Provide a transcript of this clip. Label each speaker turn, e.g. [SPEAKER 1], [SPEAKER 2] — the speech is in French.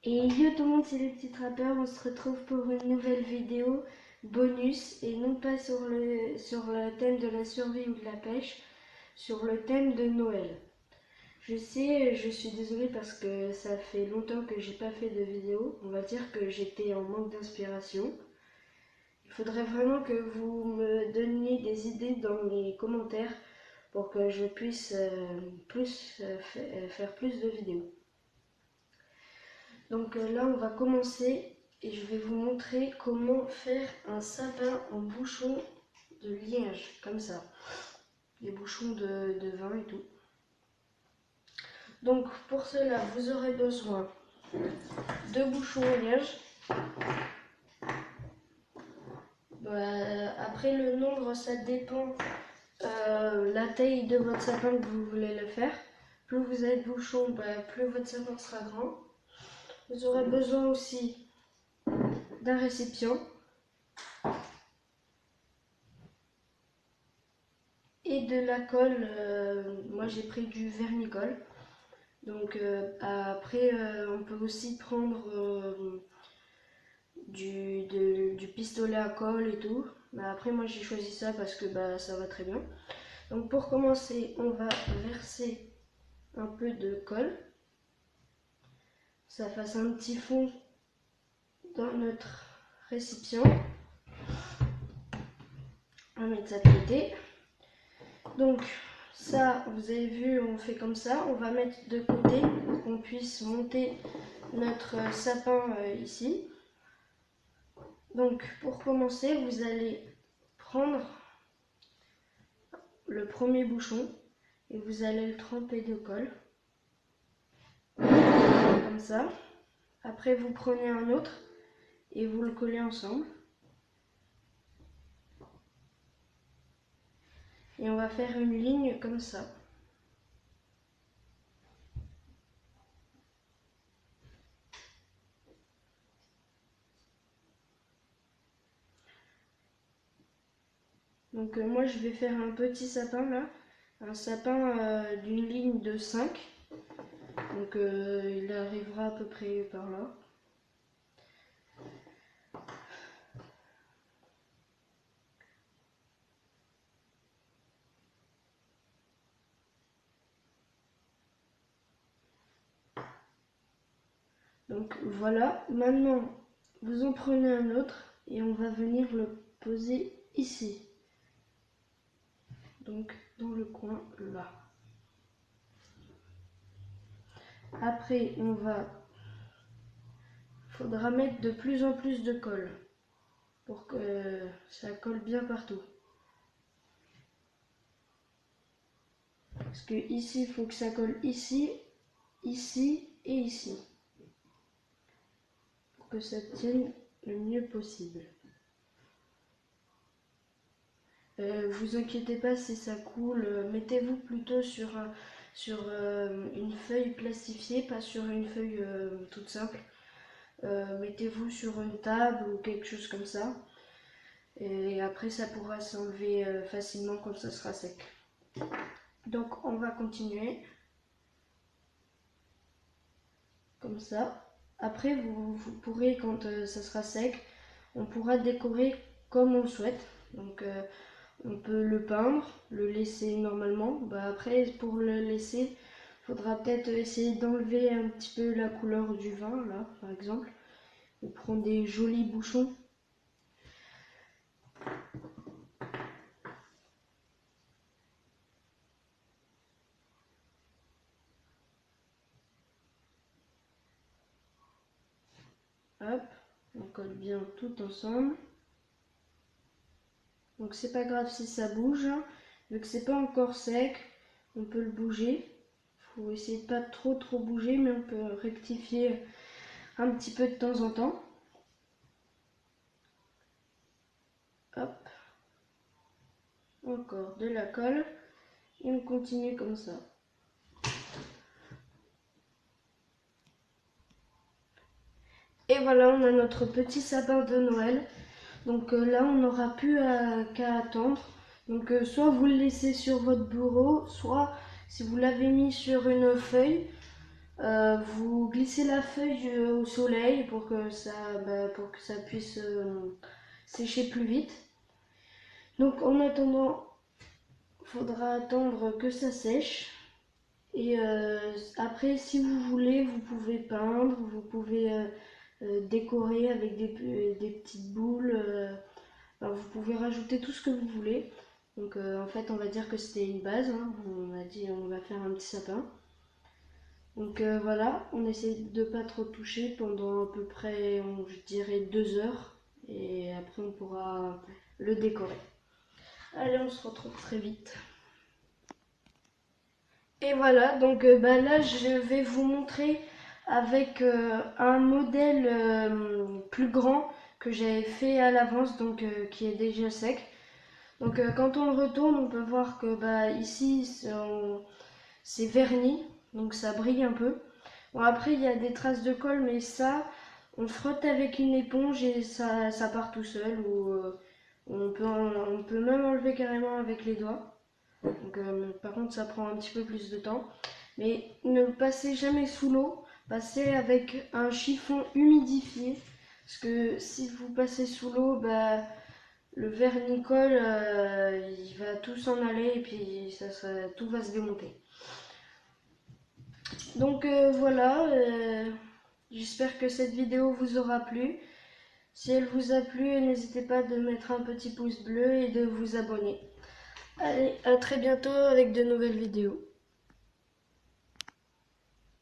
[SPEAKER 1] Et yo tout le monde, c'est les petits trappeurs, on se retrouve pour une nouvelle vidéo bonus et non pas sur le thème de la survie ou de la pêche, sur le thème de Noël. Je sais, je suis désolée parce que ça fait longtemps que j'ai pas fait de vidéo, on va dire que j'étais en manque d'inspiration. Il faudrait vraiment que vous me donniez des idées dans les commentaires pour que je puisse faire plus de vidéos. Donc là, on va commencer et je vais vous montrer comment faire un sapin en bouchon de liège, comme ça. Les bouchons de vin et tout. Donc pour cela, vous aurez besoin de bouchons en liège. Après le nombre, ça dépend la taille de votre sapin que vous voulez le faire. Plus vous avez de bouchons, plus votre sapin sera grand. Vous aurez besoin aussi d'un récipient et de la colle. Moi j'ai pris du vernicole. Donc après on peut aussi prendre du pistolet à colle et tout. Mais après moi j'ai choisi ça parce que ça va très bien. Donc pour commencer, on va verser un peu de colle. Ça fasse un petit fond dans notre récipient. On va mettre ça de côté. Donc ça, vous avez vu, on fait comme ça. On va mettre de côté pour qu'on puisse monter notre sapin ici. Donc pour commencer, vous allez prendre le premier bouchon et vous allez le tremper de colle. Comme ça. Après vous prenez un autre et vous le collez ensemble. Et on va faire une ligne comme ça. Donc moi je vais faire un petit sapin là. Un sapin d'une ligne de 5. Donc il arrivera à peu près par là. Donc voilà, maintenant vous en prenez un autre et on va venir le poser ici. Donc dans le coin là. Après faudra mettre de plus en plus de colle pour que ça colle bien partout. Parce que ici, il faut que ça colle ici, ici et ici. Pour que ça tienne le mieux possible. Vous inquiétez pas si ça coule, mettez-vous plutôt sur une feuille plastifiée, pas sur une feuille toute simple. Mettez-vous sur une table ou quelque chose comme ça. Et après ça pourra s'enlever facilement quand ça sera sec. Donc on va continuer. Comme ça. Après vous pourrez, quand ça sera sec, on pourra décorer comme on le souhaite. Donc on peut le peindre, le laisser normalement. Après pour le laisser, il faudra peut-être essayer d'enlever un petit peu la couleur du vin là par exemple. On prend des jolis bouchons. Hop, on colle bien tout ensemble. Donc c'est pas grave si ça bouge, vu que c'est pas encore sec, on peut le bouger. Faut essayer de pas trop bouger, mais on peut rectifier un petit peu de temps en temps. Hop, encore de la colle et on continue comme ça. Et voilà, on a notre petit sapin de Noël. Donc là, on n'aura plus qu'à attendre. Donc soit vous le laissez sur votre bureau, soit si vous l'avez mis sur une feuille, Vous glissez la feuille au soleil pour que ça puisse sécher plus vite. Donc en attendant, il faudra attendre que ça sèche. Et après, si vous voulez, vous pouvez peindre, vous pouvez décorer avec des petites boules. Alors, vous pouvez rajouter tout ce que vous voulez. Donc en fait, on va dire que c'était une base, hein. On a dit on va faire un petit sapin. Donc voilà, on essaie de pas trop toucher pendant à peu près, je dirais 2 heures. Et après, on pourra le décorer. Allez, on se retrouve très vite. Et voilà, donc là je vais vous montrer avec un modèle plus grand que j'avais fait à l'avance, donc qui est déjà sec. Donc quand on le retourne, on peut voir que ici c'est verni, donc ça brille un peu. Bon, après il y a des traces de colle, mais ça on frotte avec une éponge et ça part tout seul, ou on peut même enlever carrément avec les doigts. Donc, par contre, ça prend un petit peu plus de temps. Mais ne le passez jamais sous l'eau. Passez avec un chiffon humidifié. Parce que si vous passez sous l'eau, le vernicole, il va tout s'en aller et puis tout va se démonter. Donc voilà, j'espère que cette vidéo vous aura plu. Si elle vous a plu, n'hésitez pas de mettre un petit pouce bleu et de vous abonner. Allez, à très bientôt avec de nouvelles vidéos.